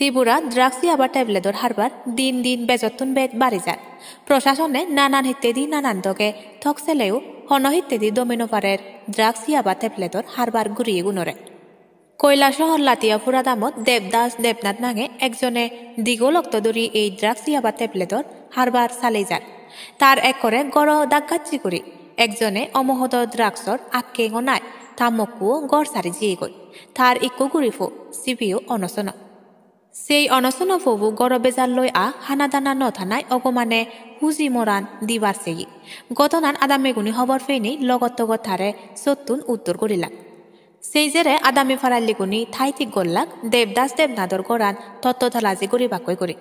Tripura drugs ইয়াবা ট্যাবলেটর হারবার দিন দিন বেজতুন বেদ বাড়ি যান প্রশাসনে নানান হিত্তেদি নানান দগে থকসেলেও হন হিত্তেদি দমিনোপারের ড্রাগস ইয়াবা ট্যাবলেটর হারবার ঘুরিয়ে গুণরে কৈলাসহর লাতিয়াপুরা দামত দেবদাস দেবনাথ নাঙে একজনে দীঘলক্ত দরি এই ড্রাগস ইয়াবা ট্যাবলেটর হারবার চালে যান তার একরে গড় দাগাচ্ছি করি একজনে অমহদ ড্রাগসর আক্কে নাই তামকুও গড় সারি জিয়ে গই তার ইকু গুরিফো সিপিও অনশন সেই অনশন ফবু গড় বেজার লই হানাদানা নথানায় অগমানে হুজি মরান দিবার সেগি গতনান আদামেগুনি খবর ফেইনি লগত থারে সত্তুন উত্তর করিলাম সেই জেরে আদামি ফারাল্লিগুনি থাইতিক গল্লাক দেবদাস দেবনাথর গড়ান তত্ত্বথালাজি গরিবাকই করি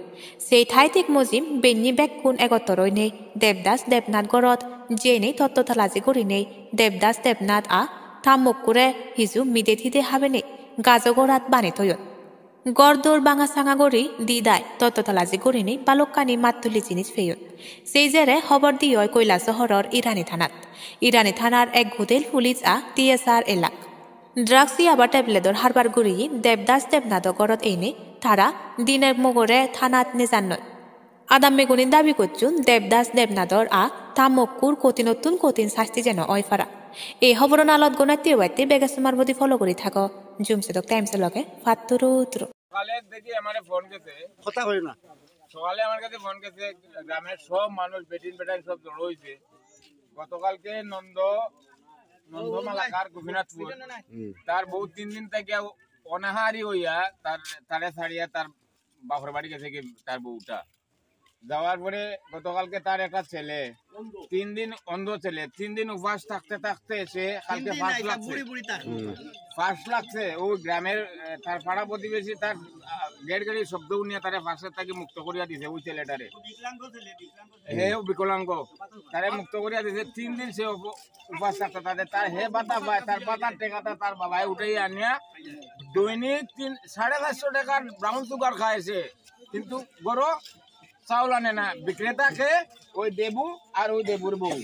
সেই থাইতিক মজিম বেন্নি বেকুন এগতরই নেই দেবদাস দেবনাথ গড়ত যে নেই তত্ত্বথালাজি গড়ি নেই দেবদাস দেবনাথ থামকুরে হিজু মিদে থিদে হাবে নেই গাজগড়াত বানে থয়ন গড়দৌর বাঙা সাঙা গড়ি দিদায় তত্ত্বথালাজি গড়ি নেই বালকানি মাতুলি জিনিস ফেয়ন সেই জেরে খবর দিয় কৈলাসহরর ইরানি থানার এক হোটেল পুলিশ টিএসআর এলাক ড্রাগস ইয়াবা ট্যাবলেটর হারবার গুড়ি দেবদাস দেবনাথ গড়ত এনে তারা দিনের মগরে থানাত নিজান নয় আদাম মেগুনি দাবি করছুন দেবদাস দেবনাথর তামকুর কঠিন শাস্তি যেন অয়ফারা এই খবর নালত গোনায় তেবাইতে বেগাসুমার প্রতি ফলো করে থাকো জুমসেদক টাইমসের লগে ফাত্তুরু উত্তর সকালে দেখি আমার ফোন গেছে কথা কই না সকালে আমার কাছে ফোন গেছে গ্রামের সব মানুষ বেটিন সব জড়ো হইছে গতকালকে নন্দমালাকার গোপীনাথপুর তার বউ 3 দিন থেকে অনাহারি হইয়া তারে ছাড়িয়া তার বাপর বাড়ি গেছে তার বউটা যাওয়ার পরে গতকালকে তার একটা ছেলে 3 দিন অন্ধ ছেলে 3 দিন উপবাস থাকতে সে কালকে ফার্স্ট লাগছে ও গ্রামের তার পাড়া প্রতিবেশী তার গেট গাড়ি শব্দ নিয়ে তারে ফার্স্টের থেকে মুক্ত করিয়া দিছে ওই ছেলেটারে বিকলাঙ্গ তারে মুক্ত করিয়া দিছে 3 দিন সে উপবাস থাকতে তার হে বাতা পায় তার বাতার টেকাটা তার বাবাই উঠাই আনিয়া দৈনিক 450 টাকার ব্রাউন সুগার খাইছে কিন্তু বড় চাউল আনে না বিক্রেতাকে ওই দেবু আর ওই দেবুর বউ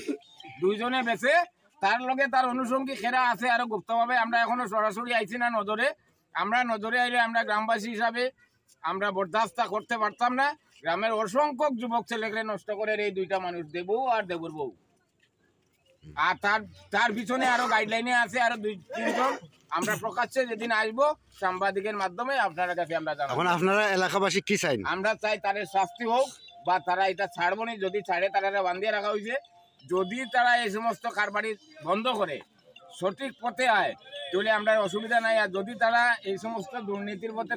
দুইজনে বেছে তার লগে তার অনুষঙ্গী খেরা আছে আর গুপ্তভাবে আমরা এখনো সরাসরি আইছি না নজরে আমরা নজরে আইলে আমরা গ্রামবাসী হিসাবে আমরা বরদাস্ত করতে পারতাম না গ্রামের অসংখ্য যুবক ছেলেকে নষ্ট করে এই দুইটা মানুষ দেবু আর দেবুর বউ আর তার পিছনে আরো গাইডলাইনে আছে আরো 2-3 জন আমরা প্রকাশ্যে যেদিন আসবো সাংবাদিকের মাধ্যমে আপনার কাছে আমরা জানাবো এখন আপনারা এলাকাবাসী কি চাই আমরা চাই তাদের শাস্তি হোক বা তারা এটা ছাড়বো না যদি ছাড়ে তারা বান্ধিয়ে রাখা হয়েছে যদি তারা এই সমস্ত কারবারি বন্ধ করে সঠিক পথে আয় তাহলে আমরা অসুবিধা নাই আর যদি তারা এই সমস্ত দুর্নীতির পথে